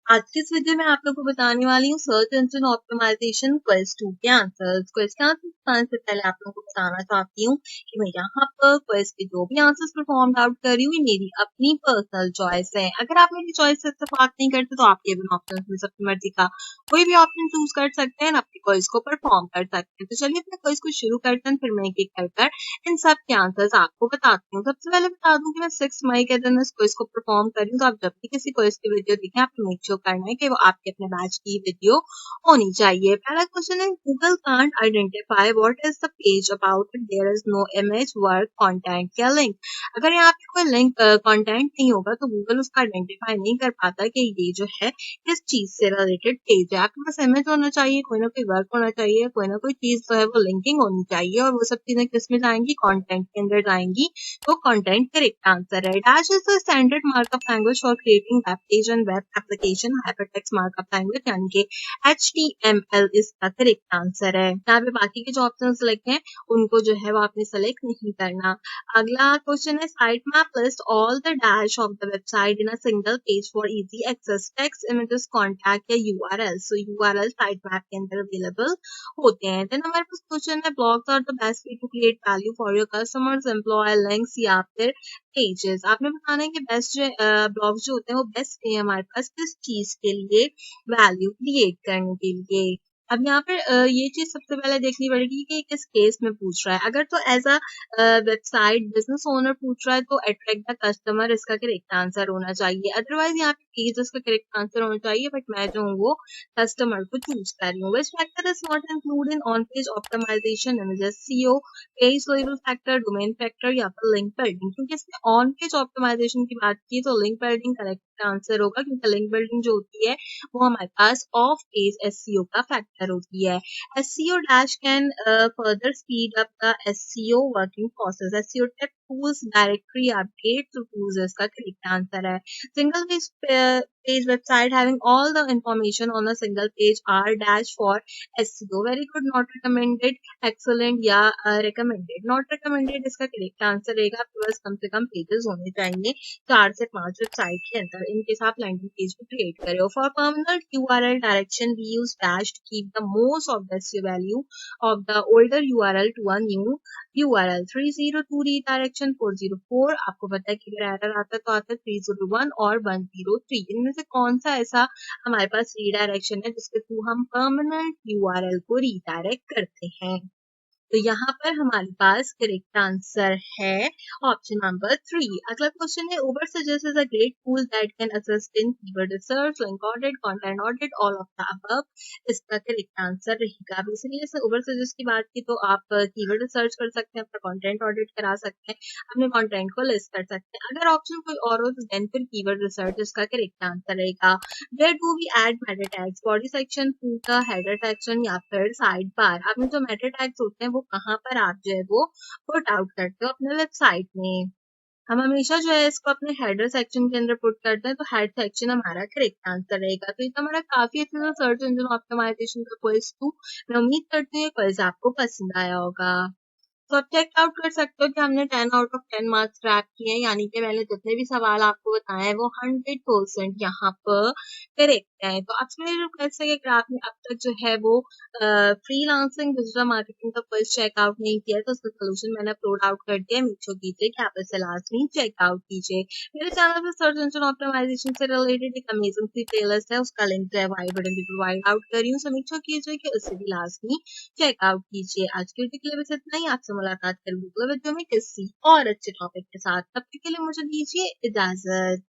आज की इस वीडियो में आप लोगों को बताने वाली हूँ सर्च इंजन ऑप्टिमाइजेशन क्विज 2 के आंसर्स। क्विज के आंसर्स बताने से पहले आप लोगों को बताना चाहती हूँ कि मैं यहाँ पर क्विज के जो भी आंसर्स परफॉर्म आउट कर रही हूँ, ये मेरी अपनी पर्सनल चॉइस है। अगर आप मेरी चॉइस से इत्तेफाक नहीं करते तो आप ये भी ऑप्शन में से अपनी मर्जी का कोई भी ऑप्शन चूज कर सकते हैं, अपने क्विज को परफॉर्म कर सकते हैं। तो चलिए अपने क्विज को शुरू करते हैं, फिर मैं एक एक कर इन सब के आंसर्स आपको बताती हूँ। सबसे पहले बता दूं कि मैं 6 मई के दिन इस क्विज को परफॉर्म कर रही हूँ, तो आप जब भी किसी क्विज की वीडियो देखें, आपको मेक श्योर करना है कि वो आपके अपने बैच की वीडियो होनी चाहिए। पहला क्वेश्चन है, Google can't identify what is the page about it there is no image work content या लिंक। अगर यहाँ पे कोई लिंक कंटेंट नहीं होगा तो गूगल उसका आइडेंटिफाई नहीं कर पाता कि ये जो है किस चीज से रिलेटेड पेज है। आपके पास इमेज होना चाहिए, कोई ना कोई वर्क होना चाहिए, कोई ना कोई चीज जो है वो लिंकिंग होनी चाहिए, और वो सब चीजें किस में जाएंगी, कंटेंट के अंदर जाएंगी। तो कंटेंट करेक्ट आंसर है। Dash is the standard markup language for creating web page and web application hypertext markup language, यानी कि HTML इसका करेक्ट आंसर है। यहाँ पे बाकी के जो ऑप्शंस लिखे हैं उनको जो है वो आपने सेलेक्ट नहीं करना। अगला क्वेश्चन है, site map list all the dash of the website in a single page for easy access, text, images, contact या URL। So URL site map के अंदर अवेलेबल होते हैं। देन हमारे पास क्वेश्चन है, blogs are the best way to create value for your customers, employ, links या फिर पेजेस। आपने बताना है कि बेस्ट जो ब्लॉग्स जो होते हैं वो बेस्ट है हमारे पास किस चीज के लिए, वैल्यू क्रिएट करने के लिए। अब यहाँ पर ये चीज सबसे पहले देखनी पड़ेगी कि किस केस में पूछ रहा है। अगर तो as a website business owner पूछ रहा है तो अट्रैक्ट द कस्टमर इसका करेक्ट आंसर होना चाहिए। अदरवाइज यहाँ पे पेज इसका करेक्ट आंसर होना चाहिए, बट मैं जो हूँ वो कस्टमर को चूज कर रही हूँ। Which factor is not include in on page optimization, images, SEO, page level factor, domain factor या फिर लिंक बिल्डिंग। क्योंकि इसमें ऑन पेज ऑप्टिमाइजेशन की बात की तो लिंक बिल्डिंग करेक्ट आंसर होगा, क्योंकि लिंक बिल्डिंग जो होती है वो हमारे पास ऑफ पेज SEO का फैक्टर होती है। SEO dash can further speed up the SEO working process. SEO tip, tools, directory update to tools इसका करेक्ट आंसर है। Single page website having all the information on a single page R dash for SEO. Very good, not recommended, excellent या recommended. Not recommended इसका correct answer रहेगा। आपके पास कम से कम pages होने चाहिए 4 से 5 वेबसाइट के अंदर, इनके साथ लैंडिंग पेज को क्रिएट करें। For permanent URL direction we use dash to keep the most of the SEO value of the older URL to a new URL। 302 redirection, 404 आपको पता है कि अगर एरर आता है तो आता है 301 और 103। इनमें से कौन सा ऐसा हमारे पास रीडायरेक्शन है जिसके थ्रू हम परमानेंट URL को रीडायरेक्ट करते हैं। तो यहाँ पर हमारे पास करेक्ट आंसर है ऑप्शन नंबर 3। अगला क्वेश्चन है, Ubersuggest is a great tool that can assist in keyword research, link audit, content audit, all of the above. इसका करेक्ट आंसर रहेगा। अब इसीलिए से उबर सजेस्ट की बात की तो आप कीवर्ड रिसर्च कर सकते हैं, अपना कंटेंट ऑडिट करा सकते हैं, अपने कंटेंट को लिस्ट कर सकते हैं। अगर ऑप्शन कोई और हो तो देन फिर कीवर्ड रिसर्च इसका करेक्ट आंसर रहेगा। Where do we add meta tags, body section, footer, header section या फिर साइड बार। आपने जो मेटा टैग्स होते हैं वो कहाँ पर आप जो है वो पुट आउट करते हो अपने वेबसाइट में। हम हमेशा जो है इसको अपने हेडर सेक्शन के अंदर पुट करते हैं, तो हेड सेक्शन हमारा करेक्ट आंसर रहेगा। तो ये तो हमारा काफी अच्छे से सर्च इंजन ऑप्टिमाइजेशन का क्विज टू। मैं उम्मीद करती हूँ क्विज आपको पसंद आया होगा। तो आप चेक आउट कर सकते हो कि हमने 10 आउट ऑफ 10 मार्क्स क्रैक किए हैं, यानी कि मैंने जितने भी सवाल आपको बताए हैं वो 100% यहाँ पर करेक्ट है। तो आपसे मेरी रिक्वेस्ट है कि अगर आपने अब तक जो है वो फ्रीलांसिंग डिजिटल मार्केटिंग का क्विज चेकआउट नहीं किया है तो उसका सोल्यूशन मैंने अपलोड आउट कर दिया है, मेक श्योर कीजिए कि आप इसे लास्ट में चेकआउट कीजिए। मेरे चैनल पर सर्च इंजन ऑप्टिमाइजेशन से रिलेटेड एक अमेजिंग सी प्लेलिस्ट है, उसका लिंक जो है वो आई बटन पे प्रोवाइड आउट कर रही हूँ, सो मेक श्योर कीजिए कि उससे भी लास्ट में चेकआउट कीजिए। आज की वीडियो के लिए बस इतना ही। आपसे मुलाकात करूंगी अगले वीडियो में किसी और अच्छे टॉपिक के साथ। तब तक के लिए मुझे दीजिए इजाजत।